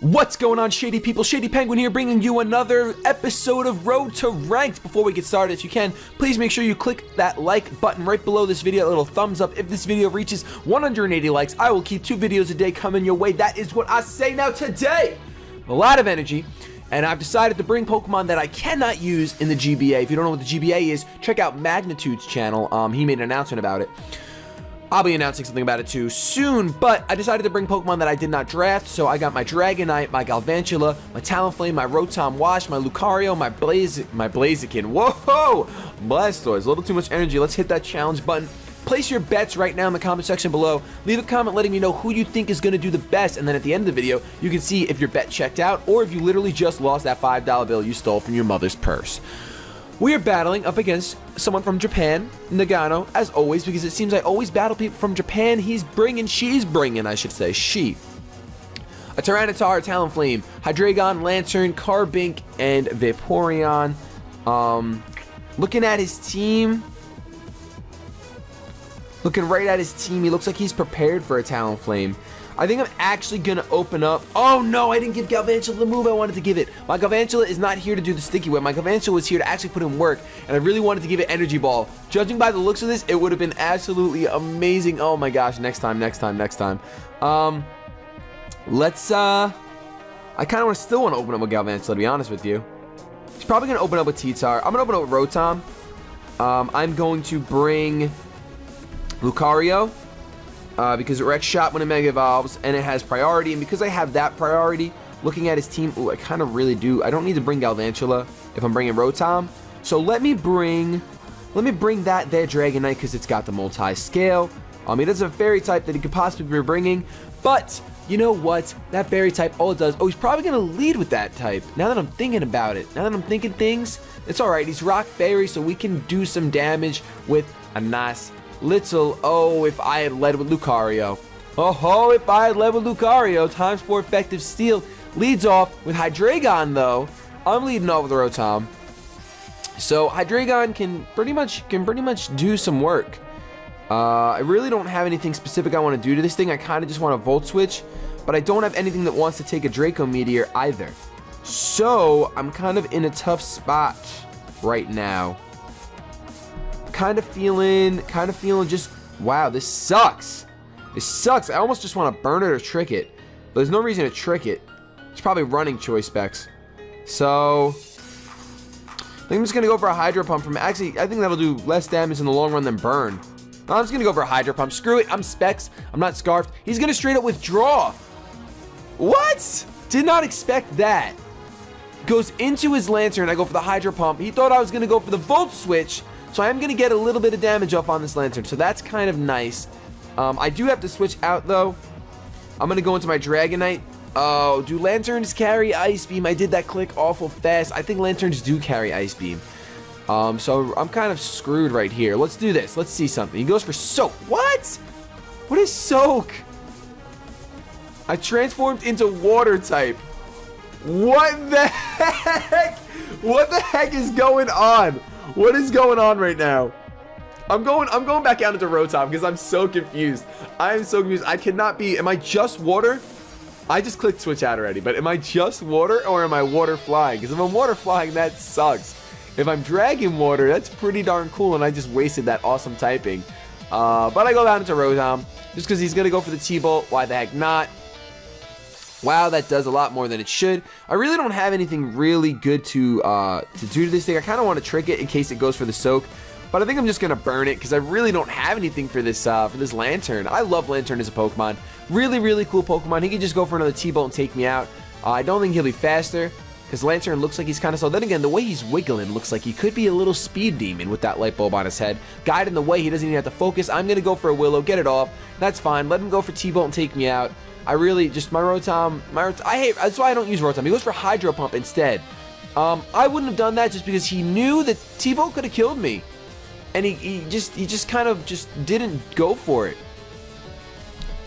What's going on, Shady people? ShadyPenguinn here, bringing you another episode of Road to Ranked. Before we get started, if you can, please make sure you click that like button right below this video, a little thumbs up. If this video reaches 180 likes, I will keep 2 videos a day coming your way. That is what I say. Now today, a lot of energy, and I've decided to bring Pokemon that I cannot use in the GBA. If you don't know what the GBA is, check out Magnitude's channel. He made an announcement about it. I'll be announcing something about it too soon, but I decided to bring Pokemon that I did not draft, so I got my Dragonite, my Galvantula, my Talonflame, my Rotom Wash, my Lucario, my Blaziken. Whoa! Blastoise, a little too much energy. Let's hit that challenge button. Place your bets right now in the comment section below. Leave a comment letting me know who you think is going to do the best, and then at the end of the video, you can see if your bet checked out, or if you literally just lost that $5 bill you stole from your mother's purse. We are battling up against someone from Japan, Nagano, as always, because it seems I always battle people from Japan. She's bringing, I should say, she. A Tyranitar, Talonflame, Hydreigon, Lantern, Carbink, and Vaporeon. Looking at his team. Looking right at his team, he looks like he's prepared for a Talonflame. I think I'm actually going to open up. Oh, no, I didn't give Galvantula the move I wanted to give it. My Galvantula is not here to do the sticky whip. My Galvantula was here to actually put in work, and I really wanted to give it Energy Ball. Judging by the looks of this, it would have been absolutely amazing. Oh, my gosh. Next time. I kind of still want to open up with Galvantula, to be honest with you. He's probably going to open up with T-Tar. I'm going to open up with Rotom. I'm going to bring Lucario. Because it wrecks shot when it Mega Evolves, and it has priority, and because I have that priority, looking at his team, ooh, I kind of really do. I don't need to bring Galvantula if I'm bringing Rotom, so let me bring that there Dragonite, because it's got the multi-scale. He doesn't have a Fairy type that he could possibly be bringing, but you know what? That Fairy type, all it does, he's probably going to lead with that type, now that I'm thinking about it. Now that I'm thinking things, it's alright. He's Rock Fairy, so we can do some damage with a nice little, if I had led with Lucario. If I had led with Lucario. Times 4 effective steel. Leads off with Hydreigon, though. I'm leading off with Rotom. So Hydreigon can pretty much do some work. I really don't have anything specific I want to do to this thing. I kind of just want to Volt Switch, but I don't have anything that wants to take a Draco Meteor either. So I'm kind of in a tough spot right now. Kind of feeling just, wow, this sucks. This sucks. I almost just want to burn it or trick it. But there's no reason to trick it. It's probably running choice specs. So, I think I'm just going to go for a Hydro Pump from, actually, I think that'll do less damage in the long run than burn. No, I'm just going to go for a Hydro Pump. Screw it. I'm Specs. I'm not Scarfed. He's going to straight up withdraw. What? Did not expect that. Goes into his Lantern. I go for the Hydro Pump. He thought I was going to go for the Volt Switch. So I am going to get a little bit of damage off on this Lantern. So that's kind of nice. I do have to switch out, though. I'm going to go into my Dragonite. Oh, do Lanterns carry Ice Beam? I did that click awful fast. I think Lanterns do carry Ice Beam. So I'm kind of screwed right here. Let's do this. Let's see something. He goes for Soak. What? What is Soak? I transformed into Water type. What the heck? What the heck is going on? What is going on right now? I'm going back out into Rotom because I'm so confused. I am so confused. I cannot be. Am I just water? I just clicked switch out already, but am I just water or am I water flying? Because if I'm water flying, that sucks. If I'm dragon water, that's pretty darn cool, and I just wasted that awesome typing. But I go down into Rotom just because he's going to go for the T-Bolt. Why the heck not? Wow, that does a lot more than it should. I really don't have anything really good to do to this thing. I kind of want to trick it in case it goes for the Soak, but I think I'm just gonna burn it because I really don't have anything for this Lantern. I love Lantern as a Pokemon. Really, really cool Pokemon. He could just go for another T-Bolt and take me out. I don't think he'll be faster because Lantern looks like he's kind of slow. Then again, the way he's wiggling looks like he could be a little speed demon with that light bulb on his head. Guide in the way, he doesn't even have to focus. I'm gonna go for a Willow, get it off. That's fine. Let him go for T-Bolt and take me out. I really just my Rotom, that's why I don't use Rotom. He goes for Hydro Pump instead. I wouldn't have done that just because he knew that T-Bolt could have killed me, and he just kind of just didn't go for it.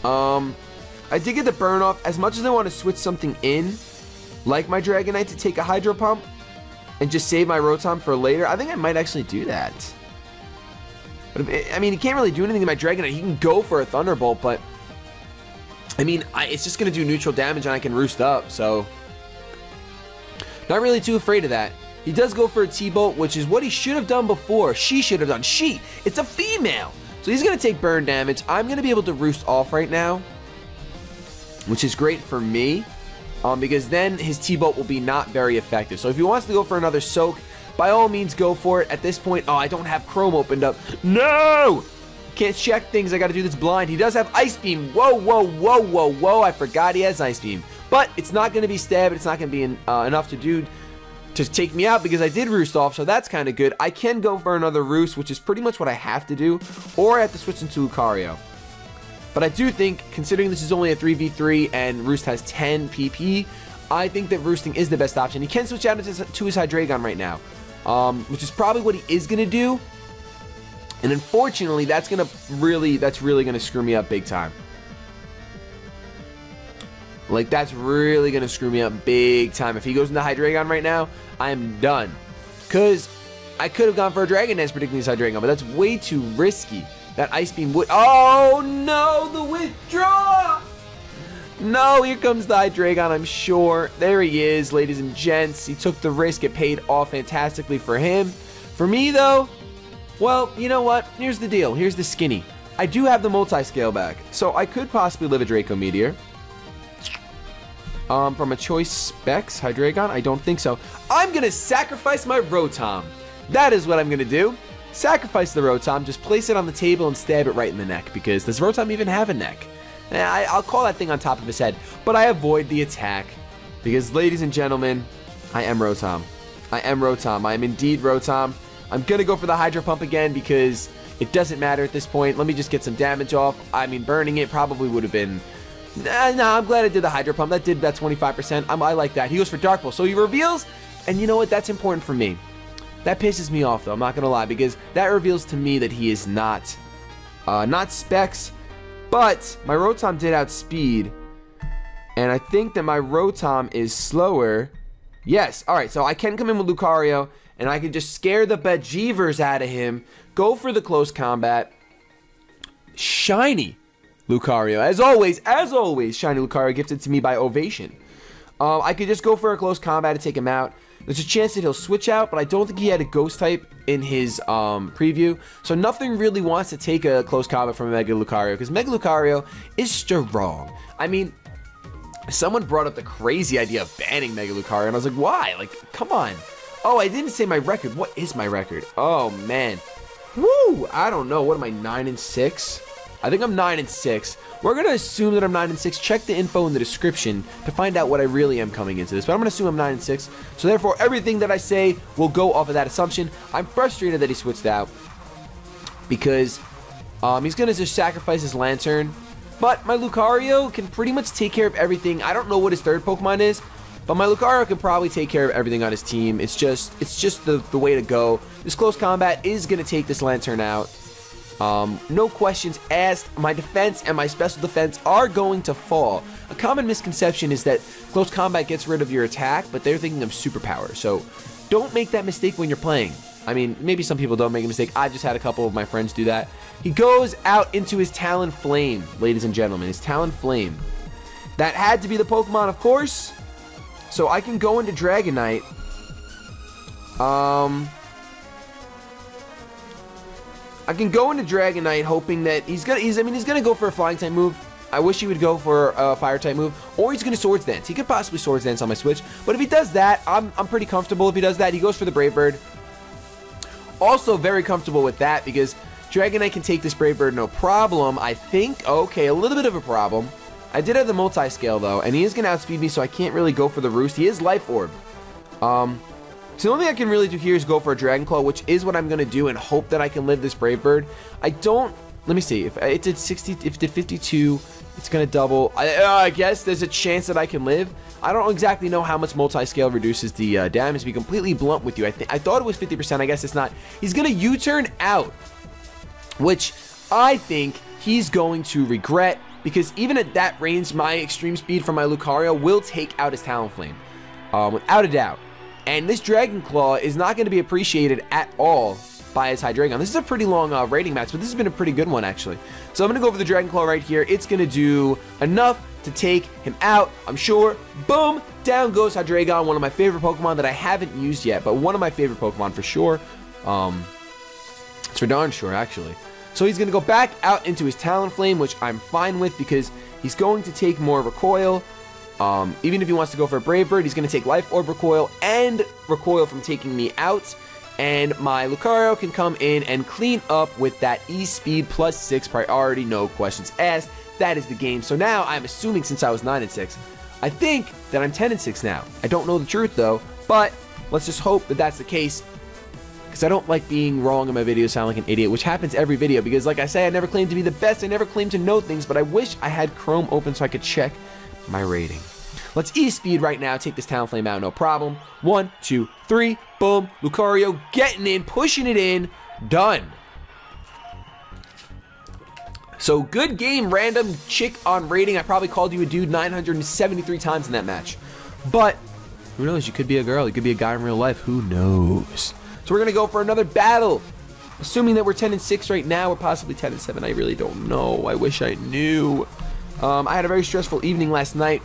I did get the burn off. As much as I want to switch something in, like my Dragonite to take a Hydro Pump and just save my Rotom for later, I think I might actually do that. But I mean, he can't really do anything to my Dragonite. He can go for a Thunderbolt, but I mean, it's just going to do neutral damage and I can roost up, so not really too afraid of that. He does go for a T-Bolt, which is what he should have done before. She should have done. It's a female. So he's going to take burn damage. I'm going to be able to roost off right now, which is great for me, because then his T-Bolt will be not very effective. So if he wants to go for another soak, by all means go for it. At this point, oh, I don't have Chrome opened up. No! Can't check things. I got to do this blind. He does have Ice Beam. Whoa, whoa, whoa, whoa, whoa. I forgot he has Ice Beam. But it's not going to be stab. It's not going to be enough to take me out because I did roost off, so that's kind of good. I can go for another roost, which is pretty much what I have to do, or I have to switch into Lucario. But I do think, considering this is only a 3v3 and Roost has 10 PP, I think that roosting is the best option. He can switch out to his Hydreigon right now, which is probably what he is going to do. And unfortunately, that's really going to screw me up big time. Like, that's really going to screw me up big time. If he goes into Hydreigon right now, I'm done. Because I could have gone for a Dragon Dance predicting his Hydreigon, but that's way too risky. That Ice Beam would... Oh, no! The withdraw! No, here comes the Hydreigon, I'm sure. There he is, ladies and gents. He took the risk. It paid off fantastically for him. For me, though, well, you know what? Here's the deal. Here's the skinny. I do have the multi-scale back, so I could possibly live a Draco Meteor. From a Choice Specs Hydreigon? I don't think so. I'm going to sacrifice my Rotom. That is what I'm going to do. Sacrifice the Rotom, just place it on the table and stab it right in the neck, because does Rotom even have a neck? I'll call that thing on top of his head, but I avoid the attack, because, ladies and gentlemen, I am Rotom. I am Rotom. I am indeed Rotom. I'm going to go for the Hydro Pump again, because it doesn't matter at this point. Let me just get some damage off. I mean, burning it probably would have been... Nah, I'm glad I did the Hydro Pump. That did that 25%. I like that. He goes for Dark Pulse. So he reveals, and you know what? That's important for me. That pisses me off, though. I'm not going to lie, because that reveals to me that he is not Specs, but my Rotom did outspeed, and I think that my Rotom is slower. Yes. All right, so I can come in with Lucario, and I can just scare the bejeevers out of him, go for the close combat. Shiny Lucario. As always, Shiny Lucario gifted to me by Ovation. I could just go for a close combat to take him out. There's a chance that he'll switch out, but I don't think he had a Ghost type in his preview. So nothing really wants to take a close combat from a Mega Lucario, because Mega Lucario is strong. I mean, someone brought up the crazy idea of banning Mega Lucario, and I was like, why? Like, come on. Oh, I didn't say my record. What is my record? Oh, man. Woo! I don't know. What am I, 9-6? I think I'm 9-6. We're going to assume that I'm 9-6. Check the info in the description to find out what I really am coming into this. But I'm going to assume I'm 9-6. So therefore, everything that I say will go off of that assumption. I'm frustrated that he switched out, because he's going to just sacrifice his Lantern. But my Lucario can pretty much take care of everything. I don't know what his third Pokemon is, but my Lucario can probably take care of everything on his team. It's just the way to go. This close combat is going to take this Lantern out. No questions asked. My defense and my special defense are going to fall. A common misconception is that close combat gets rid of your attack, but they're thinking of superpower. So don't make that mistake when you're playing. I mean, maybe some people don't make a mistake. I just had a couple of my friends do that. He goes out into his Talonflame, ladies and gentlemen. His Talonflame. That had to be the Pokemon, of course. So I can go into Dragonite. I can go into Dragonite hoping that he's gonna go for a Flying type move. I wish he would go for a Fire type move, or he's gonna Swords Dance. He could possibly Swords Dance on my Switch, but if he does that, I'm pretty comfortable. If he does that, he goes for the Brave Bird. Also very comfortable with that, because Dragonite can take this Brave Bird no problem, I think. Okay, a little bit of a problem. I did have the multi-scale though, and he is gonna outspeed me, so I can't really go for the Roost. He is Life Orb. So the only thing I can really do here is go for a Dragon Claw, which is what I'm going to do, and hope that I can live this Brave Bird. Let me see, if it did 60, if it did 52, it's going to double. I guess there's a chance that I can live. I don't exactly know how much multi-scale reduces the damage, to be completely blunt with you. I thought it was 50%, I guess it's not. He's going to U-turn out, which I think he's going to regret, because even at that range, my extreme speed from my Lucario will take out his Talonflame, without a doubt. And this Dragon Claw is not going to be appreciated at all by his Hydreigon. This is a pretty long rating match, but this has been a pretty good one, actually. So I'm going to go for the Dragon Claw right here. It's going to do enough to take him out, I'm sure. Boom! Down goes Hydreigon, one of my favorite Pokemon that I haven't used yet, but one of my favorite Pokemon for sure. It's for darn sure, actually. So he's going to go back out into his Talonflame, which I'm fine with because he's going to take more Recoil. Even if he wants to go for a Brave Bird, he's going to take Life Orb Recoil and Recoil from taking me out. And my Lucario can come in and clean up with that E-Speed +6 priority, no questions asked. That is the game. So now I'm assuming since I was 9-6, I think that I'm 10-6 now. I don't know the truth though, but let's just hope that that's the case. Because I don't like being wrong in my videos, sound like an idiot, which happens every video. Because like I say, I never claim to be the best, I never claim to know things, but I wish I had Chrome open so I could check my rating. Let's E-Speed right now, take this Talonflame out, no problem. 1, 2, 3, boom. Lucario getting in, pushing it in, done. So good game, random chick on rating. I probably called you a dude 973 times in that match. But who knows, you could be a girl, you could be a guy in real life, who knows. So we're going to go for another battle. Assuming that we're 10-6 right now, or possibly 10-7, I really don't know. I wish I knew. I had a very stressful evening last night.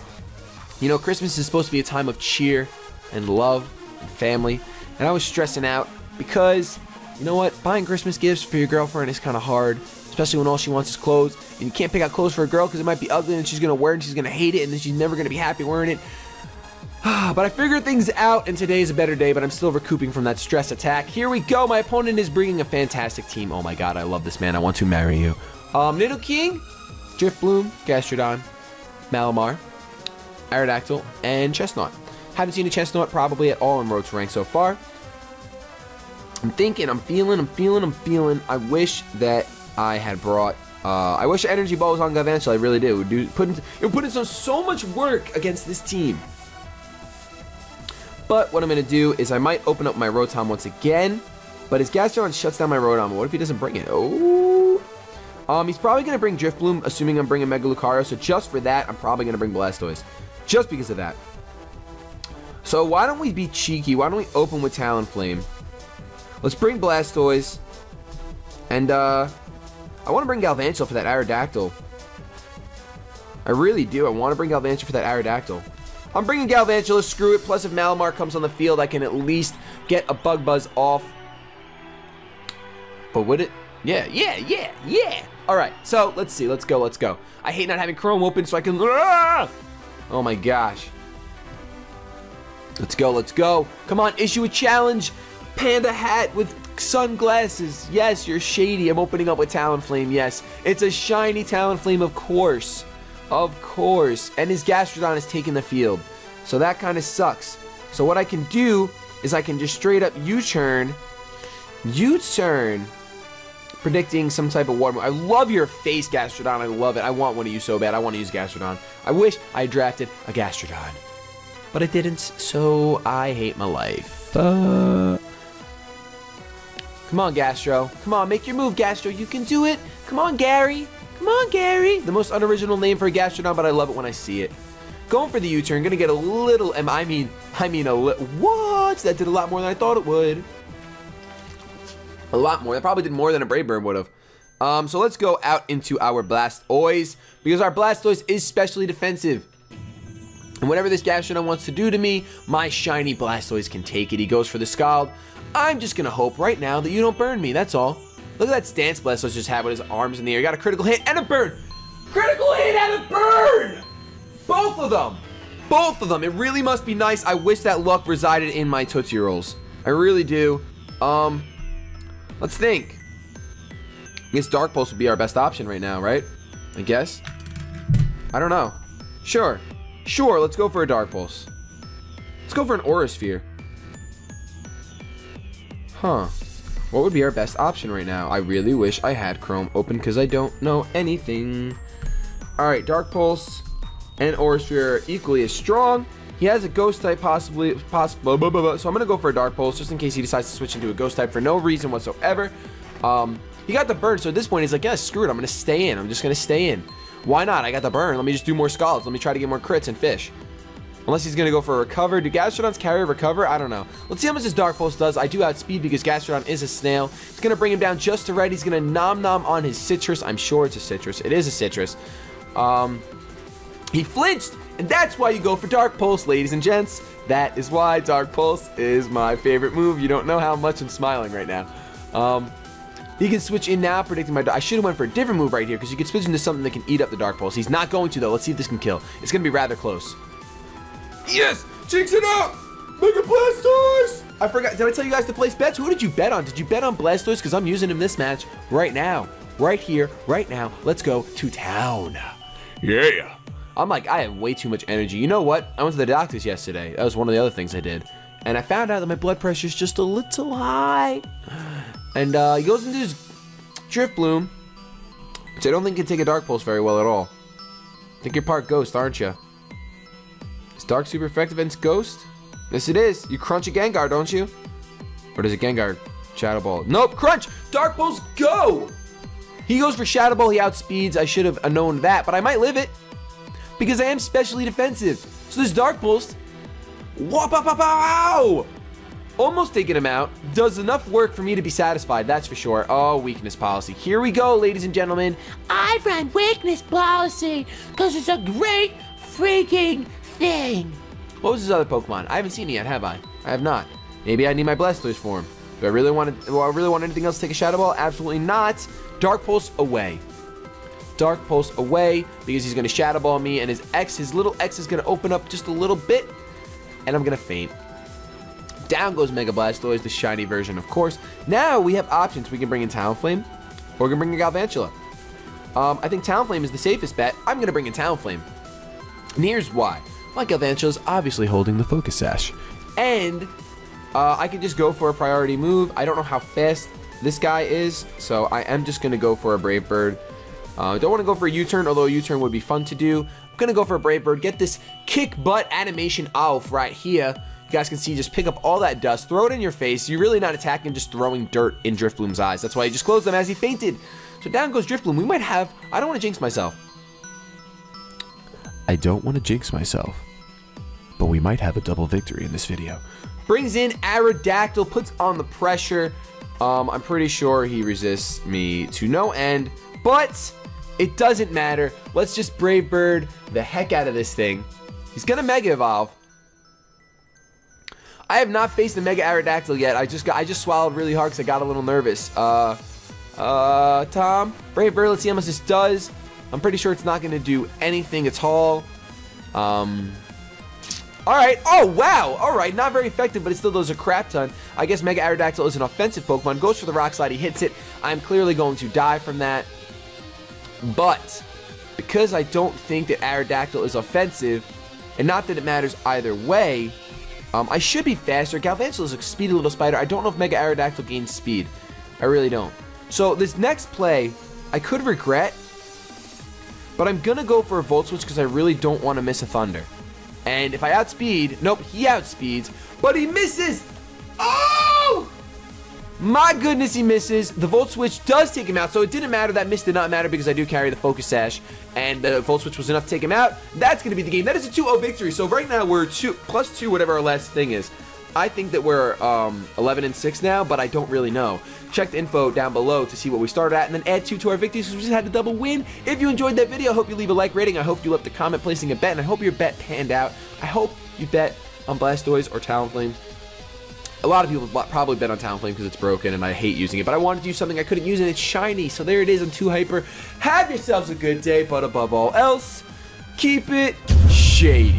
You know, Christmas is supposed to be a time of cheer and love and family. And I was stressing out because, you know what, buying Christmas gifts for your girlfriend is kind of hard. Especially when all she wants is clothes. And you can't pick out clothes for a girl because it might be ugly and she's going to wear it and she's going to hate it and then she's never going to be happy wearing it. But I figured things out and today is a better day, but I'm still recouping from that stress attack. Here we go. My opponent is bringing a fantastic team. Oh my god, I love this man. I want to marry you. Nidoking, Drifloon, Gastrodon, Malamar, Aerodactyl, and Chestnut. Haven't seen a Chestnut probably at all in Road to Rank so far. I'm thinking, I'm feeling. I wish that I had brought, I wish Energy Ball was on Galvantula. I really do. It would put in so much work against this team. But what I'm going to do is I might open up my Rotom once again. But his Gastrodon shuts down my Rotom. What if he doesn't bring it? Oh. He's probably going to bring Drifloon, assuming I'm bringing Mega Lucario. So just for that, I'm probably going to bring Blastoise. Just because of that. So why don't we be cheeky? Why don't we open with Talonflame? Let's bring Blastoise. And, I want to bring Galvantula for that Aerodactyl. I really do. I want to bring Galvantula for that Aerodactyl. I'm bringing Galvantula, screw it. Plus, if Malamar comes on the field, I can at least get a Bug Buzz off. But would it? Yeah. Alright, so let's see. Let's go. I hate not having Chrome open so I can... Oh my gosh. Let's go. Come on, issue a challenge. Panda hat with sunglasses. Yes, you're shady. I'm opening up with Talonflame. Yes, it's a shiny Talonflame, of course. And his Gastrodon is taking the field. So that kind of sucks. So what I can do is I can just straight up U-turn. Predicting some type of water move. I love your face, Gastrodon. I love it. I want one of you so bad. I want to use Gastrodon. I wish I drafted a Gastrodon. But I didn't, so I hate my life. Come on, Gastro. Come on, make your move, Gastro. You can do it. Come on, Gary. The most unoriginal name for a Gastrodon, but I love it when I see it. Going for the U-turn. Gonna get a little... I mean a little... What? That did a lot more than I thought it would. A lot more. That probably did more than a Brave Bird would have. So let's go out into our Blastoise, because our Blastoise is specially defensive. And whatever this Gastrodon wants to do to me, my shiny Blastoise can take it. He goes for the Scald. I'm just gonna hope right now that you don't burn me. That's all. Look at that stance Blastoise just had with his arms in the air. He got a critical hit and a burn. Critical hit and a burn! Both of them. It really must be nice. I wish that luck resided in my Tootsie Rolls. I really do. Let's think. I guess Dark Pulse would be our best option right now, right? I guess. I don't know. Sure, let's go for a Dark Pulse. Let's go for an Aura Sphere. Huh. What would be our best option right now? I really wish I had Chrome open because I don't know anything. Alright, Dark Pulse and Aura Sphere are equally as strong. He has a Ghost type possibly, so I'm going to go for a Dark Pulse just in case he decides to switch into a Ghost type for no reason whatsoever. He got the burn, so at this point he's like, yeah, screw it, I'm going to stay in. I'm just going to stay in. Why not? I got the burn. Let me just do more Scalds. Let me try to get more crits and fish. Unless he's going to go for a recover. Do Gastrodons carry a recover? I don't know. Let's see how much this Dark Pulse does. I do outspeed because Gastrodon is a snail. It's going to bring him down just to right. He's going to nom on his citrus. I'm sure it's a citrus. It is a citrus. He flinched, and that's why you go for Dark Pulse, ladies and gents. That is why Dark Pulse is my favorite move. You don't know how much I'm smiling right now. He can switch in now, predicting my... I should have went for a different move right here, because you can switch into something that can eat up the Dark Pulse. He's not going to, though. Let's see if this can kill. It's going to be rather close. Yes! Jinx it up! Mega Blastoise! I forgot. Did I tell you guys to place bets? Who did you bet on? Did you bet on Blastoise? Because I'm using him this match right now. Right here, right now. Let's go to town. Yeah. I'm like, I have way too much energy. You know what? I went to the doctor's yesterday. That was one of the other things I did. And I found out that my blood pressure is just a little high. And he goes into his Drift Bloom, which I don't think can take a Dark Pulse very well at all. I think you're part Ghost, aren't you? Is Dark super effective against Ghost? Yes, it is. You crunch a Gengar, don't you? Or does a Gengar Shadow Ball? Nope, crunch! Dark Pulse, go! He goes for Shadow Ball, he outspeeds. I should have known that, but I might live it. Because I am specially defensive. So this Dark Pulse, wow! Almost taking him out. Does enough work for me to be satisfied, that's for sure. Oh, weakness policy. Here we go, ladies and gentlemen. I run weakness policy because it's a great freaking thing. What was his other Pokemon? I haven't seen it yet, have I? I have not. Maybe I need my Blastoise form. Do I really want anything else to take a Shadow Ball? Absolutely not. Dark Pulse away. Dark Pulse away because he's going to Shadow Ball me, and his little X is going to open up just a little bit, and I'm going to faint. Down goes Mega Blastoise, the shiny version, of course. Now we have options. We can bring in Talonflame, or we can bring in Galvantula. I think Talonflame is the safest bet. I'm going to bring in Talonflame. And here's why. My Galvantula is obviously holding the Focus Sash. And I can just go for a priority move. I don't know how fast this guy is, so I am just going to go for a Brave Bird. Don't want to go for a U-turn, although a U-turn would be fun to do. I'm going to go for a Brave Bird, get this kick butt animation off right here. You guys can see, just pick up all that dust, throw it in your face. You're really not attacking, just throwing dirt in Drifloom's eyes. That's why he just closed them as he fainted. So down goes Drifloom. We might have... I don't want to jinx myself. I don't want to jinx myself. But we might have a double victory in this video. Brings in Aerodactyl, puts on the pressure. I'm pretty sure he resists me to no end. But it doesn't matter. Let's just Brave Bird the heck out of this thing. He's going to Mega Evolve. I have not faced the Mega Aerodactyl yet. I just swallowed really hard because I got a little nervous. Tom, Brave Bird, let's see how much this does. I'm pretty sure it's not going to do anything at all. Alright. Oh, wow. Alright, not very effective, but it still does a crap ton. I guess Mega Aerodactyl is an offensive Pokemon. Goes for the Rock Slide. He hits it. I'm clearly going to die from that. But because I don't think that Aerodactyl is offensive, and not that it matters either way, I should be faster. Galvantula is a speedy little spider. I don't know if Mega Aerodactyl gains speed. I really don't. So this next play, I could regret, but I'm going to go for a Volt Switch because I really don't want to miss a Thunder. And if I outspeed, nope, he outspeeds, but he misses. Oh! My goodness, he misses. The Volt Switch does take him out, so it didn't matter. That miss did not matter because I do carry the Focus Sash, and the Volt Switch was enough to take him out. That's going to be the game. That is a 2-0 victory. So right now we're +2, whatever our last thing is. I think that we're 11-6 now, but I don't really know. Check the info down below to see what we started at, and then add 2 to our victories because we just had a double win. If you enjoyed that video, I hope you leave a like rating. I hope you left a comment placing a bet, and I hope your bet panned out. I hope you bet on Blastoise or Talonflame. A lot of people probably bet on Talonflame because it's broken and I hate using it, but I wanted to use something I couldn't use and it's shiny, so there it is. I'm too hyper. Have yourselves a good day, but above all else, keep it shady.